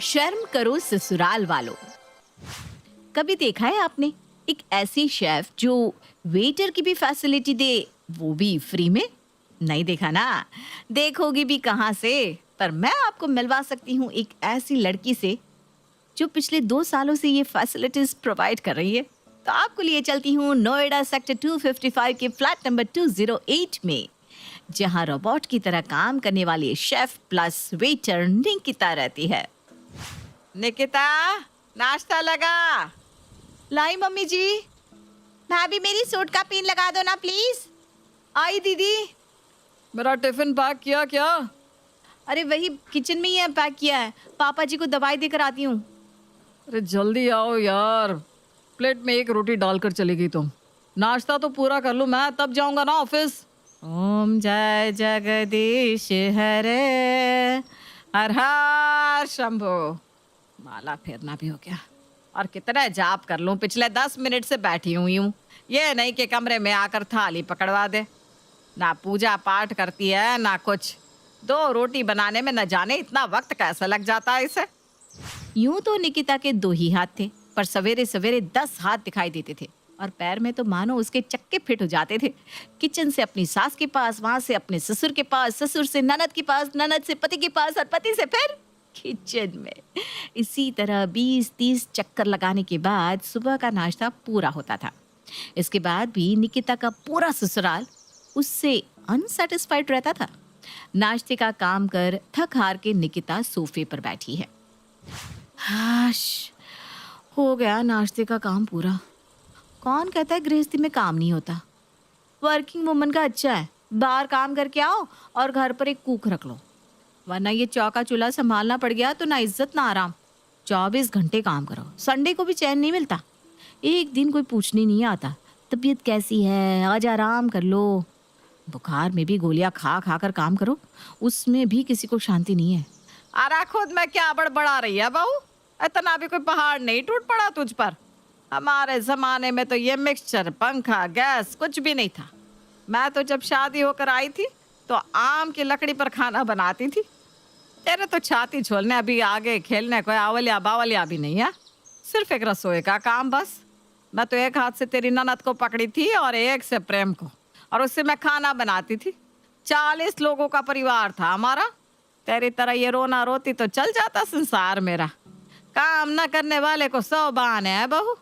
शर्म करो ससुराल वालों। कभी देखा है आपने एक ऐसी शेफ जो वेटर की भी फैसिलिटी दे, वो भी फ्री में? नहीं देखा ना। देखोगी भी कहाँ से। पर मैं आपको मिलवा सकती हूँ एक ऐसी लड़की से जो पिछले 2 सालों से ये फैसिलिटीज प्रोवाइड कर रही है। तो आपको लिए चलती हूँ नोएडा सेक्टर 255 के फ्लैट नंबर 208 में, जहाँ रोबोट की तरह काम करने वाली शेफ प्लस वेटर निकिता रहती है। निकिता, नाश्ता लगा। लाई मम्मी जी। भाभी मेरी सूट का पिन लगा दो ना प्लीज। आई दीदी। मेरा टिफिन पैक किया क्या? अरे वही किचन में ही है, पैक किया है। पापा जी को दवाई देकर आती हूँ। अरे जल्दी आओ यार, प्लेट में एक रोटी डालकर चली गई तुम। नाश्ता तो पूरा कर लूँ मैं, तब जाऊंगा ना ऑफिस। ओम जय जगदीश हरे, हर हर शंभो। माला फेरना भी हो गया। और कितना जाप कर लूं, पिछले 10 मिनट से बैठी हुई हूँ। ये नहीं कि कमरे में आकर थाली पकड़वा दे। ना पूजा पाठ करती है ना कुछ। 2 रोटी बनाने में न जाने इतना वक्त कैसे लग जाता है इसे। यूं तो निकिता के 2 ही हाथ थे, पर सवेरे सवेरे 10 हाथ दिखाई देते थे और पैर में तो मानो उसके चक्के फिट हो जाते थे। किचन से अपनी सास के पास, वहां से अपने ससुर के पास, ससुर से ननद के पास, ननद से पति के पास और पति से फिर किचन में। इसी तरह 20-30 चक्कर लगाने के बाद सुबह का नाश्ता पूरा होता था। इसके बाद भी निकिता का पूरा ससुराल उससे अनसेटिस्फाइड रहता था। नाश्ते का काम कर थक हार के निकिता सोफे पर बैठी है। हाश, हो गया नाश्ते का काम पूरा। कौन कहता है गृहस्थी में काम नहीं होता? वर्किंग वुमन का अच्छा है, बाहर काम करके आओ और घर पर एक कुक रख लो, वरना ये चौका चूल्हा संभालना पड़ गया तो ना इज्जत ना आराम। 24 घंटे काम करो, संडे को भी चैन नहीं मिलता। एक दिन कोई पूछने नहीं आता तबीयत कैसी है, आज आराम कर लो। बुखार में भी गोलियां खा खा कर काम करो, उसमें भी किसी को शांति नहीं है। अरे खुद में क्या बड़बड़ा रही है बहू? इतना भी कोई पहाड़ नहीं टूट पड़ा तुझ पर? हमारे जमाने में तो ये मिक्सचर, पंखा, गैस कुछ भी नहीं था। मैं तो जब शादी होकर आई थी तो आम की लकड़ी पर खाना बनाती थी। तेरे तो छाती छोलने अभी आगे खेलने कोई आवलिया बावलिया भी नहीं है, सिर्फ एक रसोई का काम बस। मैं तो एक हाथ से तेरी ननद को पकड़ी थी और एक से प्रेम को, और उससे मैं खाना बनाती थी। 40 लोगों का परिवार था हमारा। तेरी तरह ये रोना रोती तो चल जाता संसार मेरा। काम न करने वाले को 100 बहाने हैं बहू।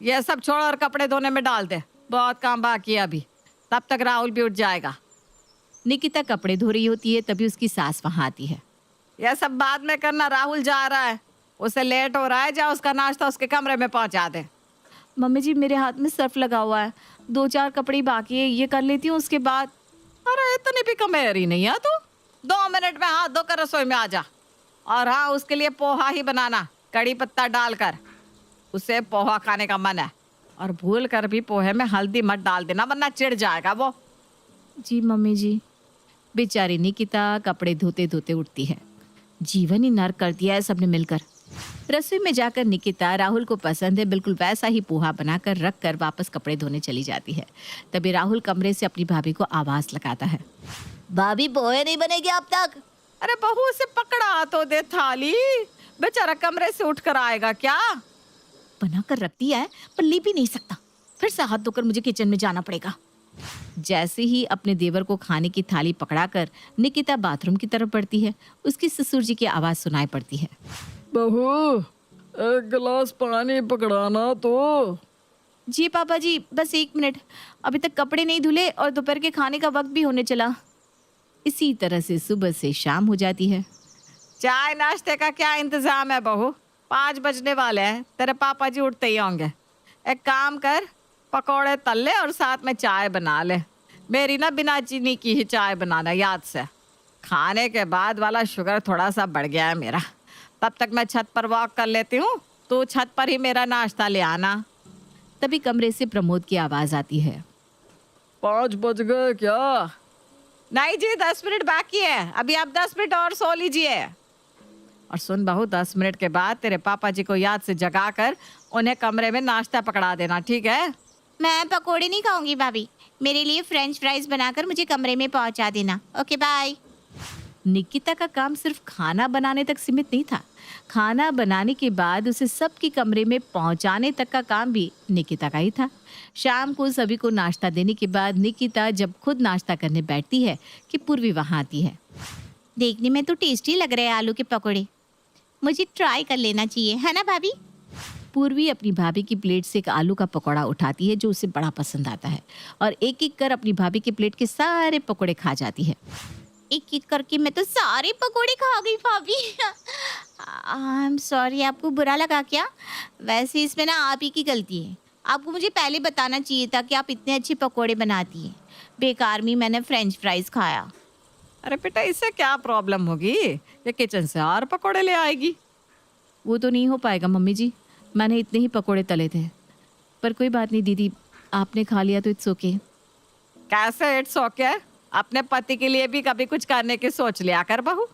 ये सब छोड़ और कपड़े धोने में डाल दे, बहुत काम बाकी है अभी, तब तक राहुल भी उठ जाएगा। निकिता कपड़े धो रही होती है, तभी उसकी सास वहां आती है। यह सब बाद में करना, राहुल जा रहा है, उसे लेट हो रहा है, जा उसका नाश्ता उसके कमरे में पहुंचा दे। मम्मी जी मेरे हाथ में सर्फ लगा हुआ है, 2-4 कपड़े बाकी है, ये कर लेती हूँ उसके बाद। अरे इतनी भी कमेरी नहीं है तू, 2 मिनट में हाथ धोकर रसोई में आ जा। और हाँ, उसके लिए पोहा ही बनाना, कड़ी पत्ता डालकर। उसे पोहा खाने का मन है, और भूल कर भी पोहे में हल्दी मत डाल देना वरना चिढ़ जाएगा वो। जी मम्मी जी। बेचारी निकिता कपड़े धोते धोते उठती है। जीवन ही नर्क कर दिया है सबने मिलकर। रसोई में जाकर निकिता राहुल को पसंद है बिल्कुल वैसा ही पोहा बनाकर रख कर वापस कपड़े धोने चली जाती है। तभी राहुल कमरे से अपनी भाभी को आवाज लगाता है। भाभी पोहे नहीं बनेगी अब तक? अरे बहू से पकड़ा तो दे थाली, बेचारा कमरे से उठकर आएगा क्या? बना कर रखती है पर ले भी नहीं सकता, फिर से हाथ धोकर मुझे किचन में जाना पड़ेगा। जैसे ही अपने देवर को खाने की थाली पकड़ाकर निकिता बाथरूम की तरफ बढ़ती है, उसकी ससुर जी की आवाज सुनाई पड़ती है। बहू, एक गिलास पानी पकड़ाना तो। जी पापा जी, बस 1 मिनट, अभी तक कपड़े नहीं धुले और दोपहर के खाने का वक्त भी होने चला। इसी तरह से सुबह से शाम हो जाती है। चाय नाश्ते का क्या इंतजाम है बहू? 5 बजने वाले हैं, तेरे पापा जी उठते ही होंगे। एक काम कर, पकौड़े तल ले और साथ में चाय बना ले। मेरी ना बिना चीनी की ही चाय बनाना याद से। खाने के बाद वाला शुगर थोड़ा सा बढ़ गया है मेरा। तब तक मैं छत पर वॉक कर लेती हूँ, तू छत पर ही मेरा नाश्ता ले आना। तभी कमरे से प्रमोद की आवाज आती है। 5 बज गए क्या? नहीं जी, 10 मिनट बाकी है, अभी आप 10 मिनट और सो लीजिए। और सुन बहू, 10 मिनट के बाद तेरे पापा जी को याद से जगा कर उन्हें कमरे में नाश्ता पकड़ा देना, ठीक है? मैं पकोड़े नहीं खाऊंगी भाभी, मेरे लिए फ्रेंच फ्राइज बनाकर मुझे कमरे में पहुंचा देना। Okay bye. निकिता का काम सिर्फ खाना बनाने तक सीमित नहीं था। खाना बनाने के बाद उसे सबके कमरे में पहुंचाने तक का काम भी निकिता का ही था। शाम को सभी को नाश्ता देने के बाद निकिता जब खुद नाश्ता करने बैठती है कि पूर्वी वहां आती है। देखने में तो टेस्टी लग रहे हैं आलू के पकौड़े, मुझे ट्राई कर लेना चाहिए, है ना भाभी? पूर्वी अपनी भाभी की प्लेट से एक आलू का पकौड़ा उठाती है जो उसे बड़ा पसंद आता है और एक एक कर अपनी भाभी की प्लेट के सारे पकौड़े खा जाती है। एक एक करके मैं तो सारे पकौड़े खा गई भाभी। आई एम सॉरी, आपको बुरा लगा क्या? वैसे इसमें ना आप ही की गलती है। आपको मुझे पहले बताना चाहिए था कि आप इतने अच्छे पकौड़े बनाती हैं। बेकार में मैंने फ्रेंच फ्राइज खाया। अरे बेटा, इससे क्या प्रॉब्लम होगी? ये किचन से और पकौड़े ले आएगी। वो तो नहीं हो पाएगा मम्मी जी, मैंने इतने ही पकौड़े तले थे। पर कोई बात नहीं दीदी, आपने खा लिया तो इट्स ओके। कैसे इट्स ओके? अपने पति के लिए भी कभी कुछ करने की सोच लिया कर बहू।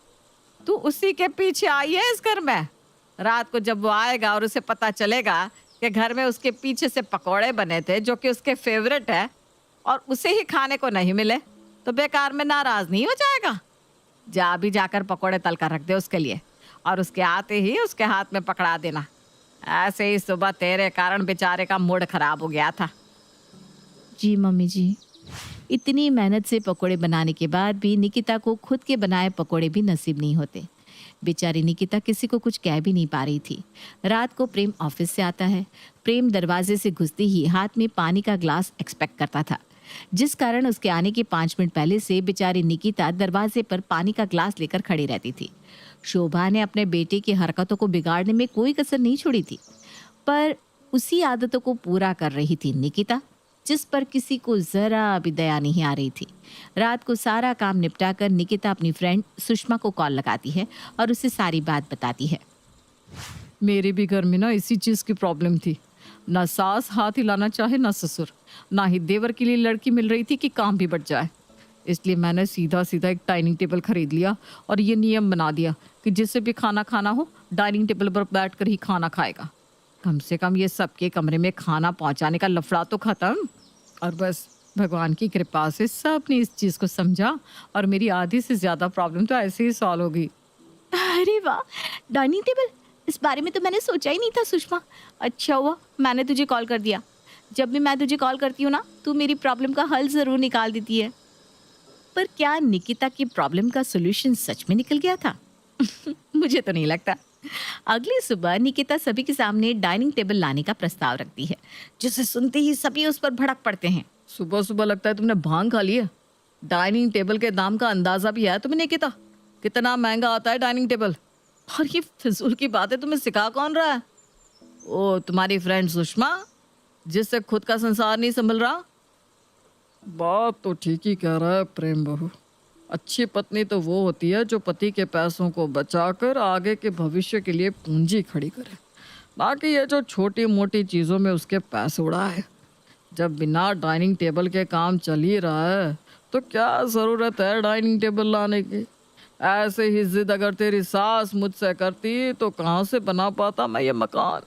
तू उसी के पीछे आई है इस घर में। रात को जब वो आएगा और उसे पता चलेगा कि घर में उसके पीछे से पकौड़े बने थे जो कि उसके फेवरेट है और उसे ही खाने को नहीं मिले, तो बेकार में नाराज नहीं हो जाएगा? जा भी जाकर पकौड़े तल कर रख दे उसके लिए और उसके आते ही उसके हाथ में पकड़ा देना। ऐसे ही सुबह तेरे कारण बेचारे का मूड खराब हो गया था। जी मम्मी जी। इतनी मेहनत से पकोड़े बनाने के बाद भी निकिता को खुद के बनाए पकोड़े भी नसीब नहीं होते। बेचारी निकिता किसी को कुछ कह भी नहीं पा रही थी। रात को प्रेम ऑफिस से आता है। प्रेम दरवाजे से घुसते ही हाथ में पानी का ग्लास एक्सपेक्ट करता था, जिस कारण उसके आने के 5 मिनट पहले से बेचारी निकिता दरवाजे पर पानी का ग्लास लेकर खड़ी रहती थी। शोभा ने अपने बेटे की हरकतों को बिगाड़ने में कोई कसर नहीं छोड़ी थी, पर उसी आदतों को पूरा कर रही थी निकिता, जिस पर किसी को जरा भी दया नहीं आ रही थी। रात को सारा काम निपटाकर निकिता अपनी फ्रेंड सुषमा को कॉल लगाती है और उसे सारी बात बताती है। मेरे भी घर में ना इसी चीज़ की प्रॉब्लम थी। ना सास हाथ हिलाना चाहे ना ससुर, ना ही देवर के लिए लड़की मिल रही थी कि काम भी बढ़ जाए। इसलिए मैंने सीधा सीधा एक डाइनिंग टेबल खरीद लिया और ये नियम बना दिया कि जिसे भी खाना खाना हो डाइनिंग टेबल पर बैठ कर ही खाना खाएगा। कम से कम ये सबके कमरे में खाना पहुंचाने का लफड़ा तो खत्म। और बस भगवान की कृपा से सबने इस चीज़ को समझा और मेरी आधी से ज़्यादा प्रॉब्लम तो ऐसे ही सॉल्व होगी। अरे वाह, डाइनिंग टेबल, इस बारे में तो मैंने सोचा ही नहीं था सुषमा। अच्छा हुआ मैंने तुझे कॉल कर दिया। जब भी मैं तुझे कॉल करती हूँ ना, तू मेरी प्रॉब्लम का हल ज़रूर निकाल देती है। पर क्या निकिता की प्रॉब्लम का सॉल्यूशन सच में निकल गया था? मुझे तो नहीं लगता। अगली सुबह निकिता सभी के सामने डाइनिंग टेबल लाने का प्रस्ताव रखती है, जिसे सुनते ही सभी उस पर भड़क पड़ते हैं। सुबह सुबह लगता है तुमने भांग खा ली है। डाइनिंग टेबल के दाम का अंदाजा भी है तुम्हें निकिता? कितना महंगा आता है डाइनिंग टेबल? और ये फिजूल की बातें तुम्हें सिखा कौन रहा है? ओ, तुम्हारी फ्रेंड सुषमा, जिससे खुद का संसार नहीं संभल रहा। बात तो ठीक ही कह रहा है प्रेम बहू। अच्छी पत्नी तो वो होती है जो पति के पैसों को बचाकर आगे के भविष्य के लिए पूंजी खड़ी करे, बाकी ये जो छोटी मोटी चीज़ों में उसके पैसे उड़ाए। जब बिना डाइनिंग टेबल के काम चल ही रहा है तो क्या ज़रूरत है डाइनिंग टेबल लाने की? ऐसे ही जिद अगर तेरी सास मुझसे करती तो कहाँ से बना पाता मैं ये मकान।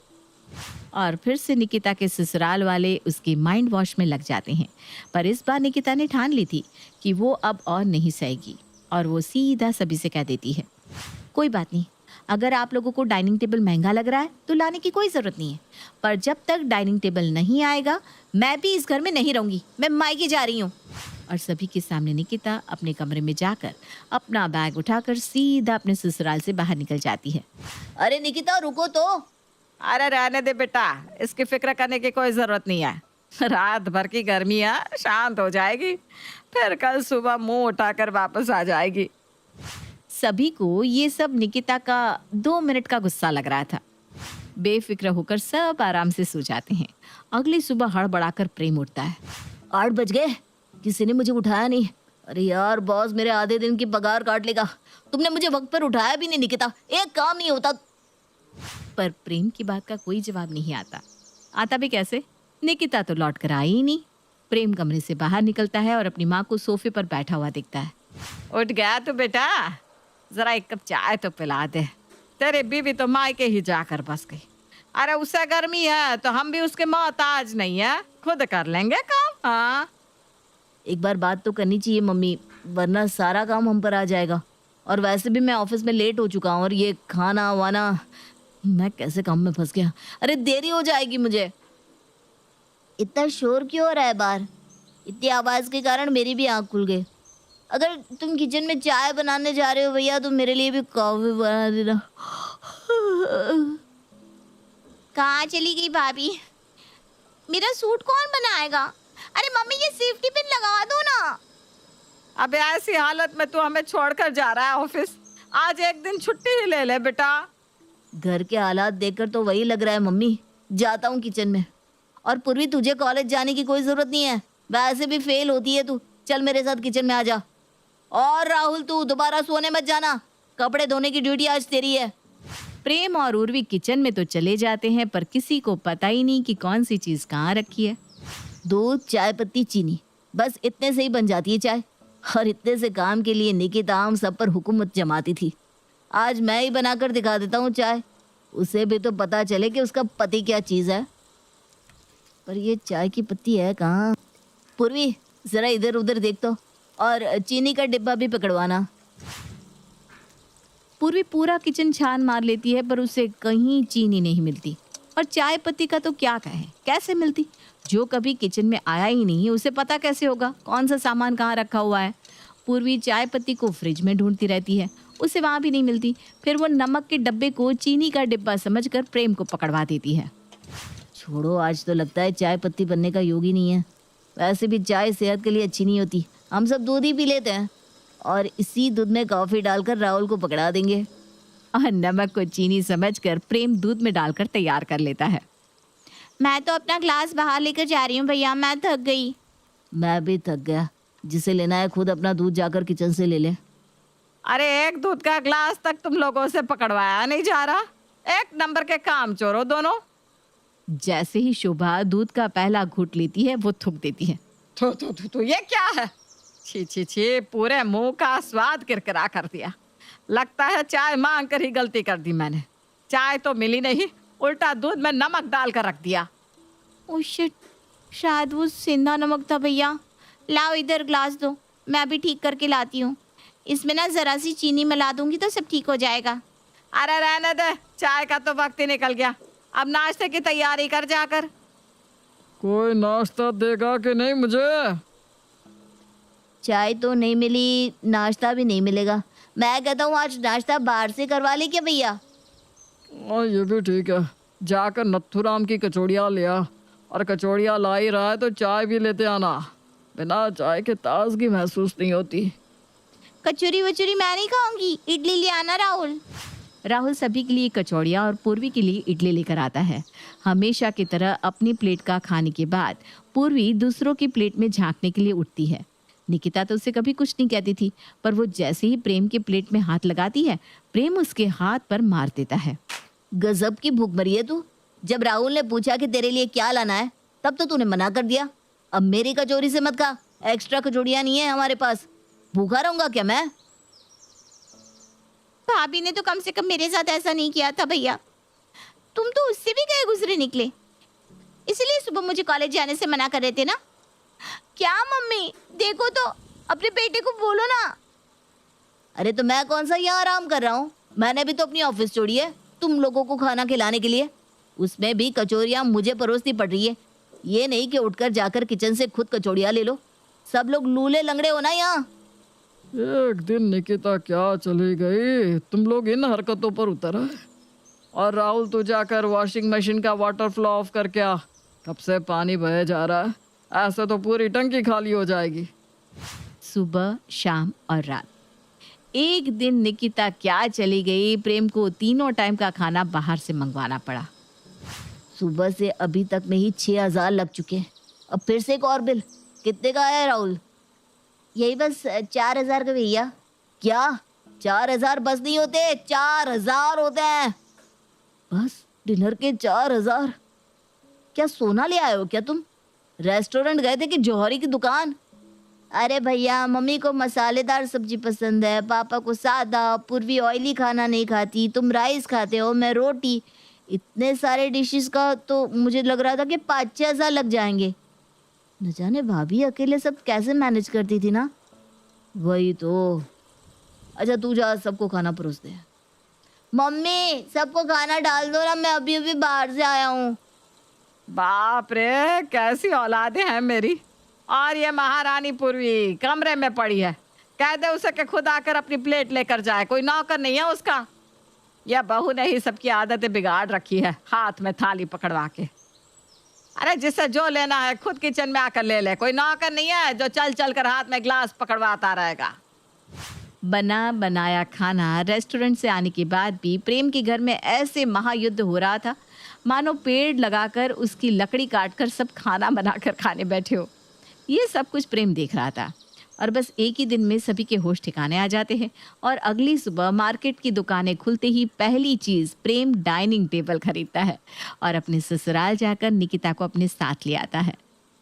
और फिर से निकिता के ससुराल वाले उसके माइंड वॉश में लग जाते हैं। पर इस बार निकिता ने ठान ली थी कि वो अब और नहीं सहेगी और वो सीधा सभी से कह देती है, कोई बात नहीं, अगर आप लोगों को डाइनिंग टेबल महंगा लग रहा है तो लाने की कोई ज़रूरत नहीं है। पर जब तक डाइनिंग टेबल नहीं आएगा मैं भी इस घर में नहीं रहूँगी, मैं मायके जा रही हूँ। और सभी के सामने निकिता अपने कमरे में जाकर अपना बैग उठाकर सीधा अपने ससुराल से बाहर निकल जाती है। अरे निकिता रुको तो। अरे रहने दे बेटा, इसकी फिक्र करने की कोई ज़रूरत नहीं है। रात भर की गर्मी है, शांत हो जाएगी, फिर कल सुबह मुंह उठाकर वापस आ जाएगी। सभी को ये सब निकिता का 2 मिनट का गुस्सा लग रहा था। बेफिक्र होकर सब आराम से सो जाते हैं। अगली सुबह हड़बड़ाकर प्रेम उठता है। 8 बज गए, किसी ने मुझे उठाया नहीं। अरे यार बॉस मेरे आधे दिन की पगार काट लेगा। तुमने मुझे वक्त पर उठाया भी नहीं निकिता, एक काम नहीं होता। पर प्रेम की बात का कोई जवाब नहीं आता। आता भी कैसे? निकिता तो लौट कर आई ही नहीं। प्रेम कमरे से बाहर निकलता है और अपनी माँ को सोफे पर बैठा हुआ दिखता है। उठ गया तो बेटा, जरा एक कप चाय तो पिला दे। तेरी बीवी तो मायके ही जाकर बस गई। अरे उसे गर्मी है तो हम भी उसके मोहताज नहीं है, खुद कर लेंगे काम। हाँ, एक बार बात तो करनी चाहिए मम्मी, वरना सारा काम हम पर आ जाएगा। और वैसे भी मैं ऑफिस में लेट हो चुका हूँ और ये खाना वाना, मैं कैसे काम में फंस गया। अरे देरी हो जाएगी मुझे। इतना शोर क्यों हो रहा है बाहर? इतनी आवाज़ के कारण मेरी भी आँख खुल गई। अगर तुम किचन में चाय बनाने जा रहे हो भैया तो मेरे लिए भी कॉफी बना देना। कहाँ चली गई भाभी? मेरा सूट कौन बनाएगा? अरे मम्मी ये सेफ्टी पिन लगा दो ना। अब ऐसी हालत में तू हमें छोड़कर जा रहा है ऑफिस? आज एक दिन छुट्टी ही ले ले बेटा। घर के हालात देखकर तो वही लग रहा है मम्मी। जाता हूँ किचन में। और पूर्वी तुझे कॉलेज जाने की कोई ज़रूरत नहीं है, वैसे भी फेल होती है तू। चल मेरे साथ किचन में आ जा। और राहुल तू दोबारा सोने मत जाना, कपड़े धोने की ड्यूटी आज तेरी है। प्रेम और उर्वी किचन में तो चले जाते हैं पर किसी को पता ही नहीं कि कौन सी चीज़ कहाँ रखी है। दूध, चाय पत्ती, चीनी, बस इतने से ही बन जाती है चाय। और इतने से काम के लिए निकिता हम सब पर हुकूमत जमाती थी। आज मैं ही बनाकर दिखा देता हूँ चाय, उसे भी तो पता चले कि उसका पति क्या चीज़ है। पर ये चाय की पत्ती है कहाँ? पूर्वी ज़रा इधर उधर देख तो, और चीनी का डिब्बा भी पकड़वाना। पूर्वी पूरा किचन छान मार लेती है पर उसे कहीं चीनी नहीं मिलती। और चाय पत्ती का तो क्या कहें, कैसे मिलती? जो कभी किचन में आया ही नहीं उसे पता कैसे होगा कौन सा सामान कहाँ रखा हुआ है। पूर्वी चाय पत्ती को फ्रिज में ढूंढती रहती है, उसे वहाँ भी नहीं मिलती। फिर वो नमक के डब्बे को चीनी का डिब्बा समझकर प्रेम को पकड़वा देती है। छोड़ो, आज तो लगता है चाय पत्ती बनने का योग ही नहीं है। वैसे भी चाय सेहत के लिए अच्छी नहीं होती, हम सब दूध ही पी लेते हैं। और इसी दूध में कॉफ़ी डालकर राहुल को पकड़ा देंगे। और नमक को चीनी समझकर प्रेम दूध में डालकर तैयार कर लेता है। मैं तो अपना ग्लास बाहर लेकर जा रही हूँ भैया, मैं थक गई। मैं भी थक गया। जिसे लेना है खुद अपना दूध जाकर किचन से ले ले। अरे एक दूध का ग्लास तक तुम लोगों से पकड़वाया नहीं जा रहा। एक नंबर के काम चोर हो दोनों। जैसे ही शोभा दूध का पहला घूंट लेती है वो थूक देती है। तो ये क्या है? छी छी छी, पूरे मुंह का स्वाद किरकिरा कर दिया। लगता है चाय मांग कर ही गलती कर दी मैंने। चाय तो मिली नहीं, उल्टा दूध में नमक डाल कर रख दिया। ओह शिट, शायद वो सेंधा नमक था भैया। लाओ इधर ग्लास दो, मैं भी ठीक करके लाती हूँ। इसमें ना ज़रा सी चीनी मिला दूंगी तो सब ठीक हो जाएगा। अरे रहने दे, चाय का तो वक्त ही निकल गया। अब नाश्ते की तैयारी कर जाकर। कोई नाश्ता देगा कि नहीं मुझे? चाय तो नहीं मिली, नाश्ता भी नहीं मिलेगा। मैं कहता हूँ आज नाश्ता बाहर से करवा ले क्या भैया? हाँ ये भी ठीक है। जाकर नथुराम की कचौड़ियाँ ले आ, और कचौड़ियाँ ला ही रहा है तो चाय भी लेते आना। बिना चाय के ताजगी महसूस नहीं होती। कचौरी वचूरी मैं नहीं खाऊंगी, इडली ले आना राहुल। राहुल सभी के लिए कचौड़ियाँ और पूर्वी के लिए इडली लेकर आता है। हमेशा की तरह अपनी प्लेट का खाने के बाद पूर्वी दूसरों की प्लेट में झांकने के लिए उठती है। निकिता तो उसे कभी कुछ नहीं कहती थी, पर वो जैसे ही प्रेम के प्लेट में हाथ लगाती है, प्रेम उसके हाथ पर मार देता है। गजब की भूख मरी है तू। जब राहुल ने पूछा कि तेरे लिए क्या लाना है, तब तो तूने मना कर दिया। अब मेरी कचौरी से मत खा, एक्स्ट्रा कचौड़ियाँ नहीं है हमारे पास। भूखा रहूंगा क्या मैं? भाभी ने तो कम से कम मेरे साथ ऐसा नहीं किया था भैया। तुम तो उससे भी गए गुजरे निकले, इसलिए सुबह मुझे कॉलेज जाने से मना कर रहे थे ना। क्या मम्मी, देखो तो अपने बेटे को बोलो ना। अरे तो मैं कौन सा यहाँ आराम कर रहा हूँ? मैंने भी तो अपनी ऑफिस छोड़ी है तुम लोगों को खाना खिलाने के लिए। उसमें भी कचौरियाँ मुझे परोसनी पड़ रही है। ये नहीं कि उठकर जाकर किचन से खुद कचौड़ियाँ ले लो। सब लोग लूले लंगड़े हो ना यहाँ। एक दिन निकिता क्या चली गई, तुम लोग इन हरकतों पर उतर आए। और राहुल तू जाकर वॉशिंग मशीन का वाटर फ्लो ऑफ करके आ, कब से पानी बहे जा रहा है। ऐसे तो पूरी टंकी खाली हो जाएगी। सुबह, शाम और रात। एक दिन निकिता क्या चली गई, प्रेम को तीनों टाइम का खाना बाहर से मंगवाना पड़ा। सुबह से अभी तक में ही 6,000 लग चुके। अब फिर से एक और बिल। कितने का आया है राहुल? यही बस 4,000 का भैया। क्या 4,000 बस नहीं होते, 4,000 होते हैं बस। डिनर के 4,000? क्या सोना ले आए हो क्या तुम? रेस्टोरेंट गए थे कि जौहरी की दुकान? अरे भैया, मम्मी को मसालेदार सब्जी पसंद है, पापा को सादा, पूर्वी ऑयली खाना नहीं खाती, तुम राइस खाते हो, मैं रोटी। इतने सारे डिशेस का तो मुझे लग रहा था कि 5-6,000 लग जाएंगे। न जाने भाभी अकेले सब कैसे मैनेज करती थी ना। वही तो। अच्छा तू जा सबको खाना परोस दे। मम्मी सबको खाना डाल दो ना, मैं अभी अभी बाहर से आया हूँ। बाप रे, कैसी औलादें हैं मेरी। और ये महारानी पूर्वी कमरे में पड़ी है, कह दे उसे कि खुद आकर अपनी प्लेट लेकर जाए, कोई नौकर नहीं है उसका। यह बहू ने ही सबकी आदतें बिगाड़ रखी है, हाथ में थाली पकड़वा के। अरे जिसे जो लेना है खुद किचन में आकर ले ले, कोई नौकर नहीं है जो चल चल कर हाथ में ग्लास पकड़वाता रहेगा। बना बनाया खाना रेस्टोरेंट से आने के बाद भी प्रेम के घर में ऐसे महायुद्ध हो रहा था मानो पेड़ लगाकर उसकी लकड़ी काटकर सब खाना बनाकर खाने बैठे हो। ये सब कुछ प्रेम देख रहा था और बस एक ही दिन में सभी के होश ठिकाने आ जाते हैं और अगली सुबह मार्केट की दुकानें खुलते ही पहली चीज़ प्रेम डाइनिंग टेबल खरीदता है और अपने ससुराल जाकर निकिता को अपने साथ ले आता है।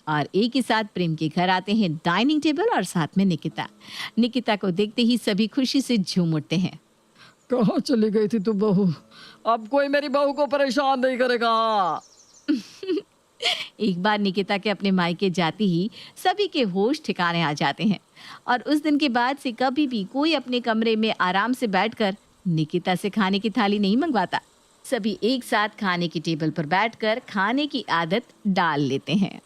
और एक ही साथ प्रेम के घर आते हैं डाइनिंग टेबल और साथ में निकिता। निकिता को देखते ही सभी खुशी से झूम उठते हैं। कहाँ चली गई थी तू बहू? अब कोई मेरी बहू को परेशान नहीं करेगा। एक बार निकिता के अपने मायके जाते ही सभी के होश ठिकाने आ जाते हैं और उस दिन के बाद से कभी भी कोई अपने कमरे में आराम से बैठकर निकिता से खाने की थाली नहीं मंगवाता। सभी एक साथ खाने की टेबल पर बैठकर खाने की आदत डाल लेते हैं।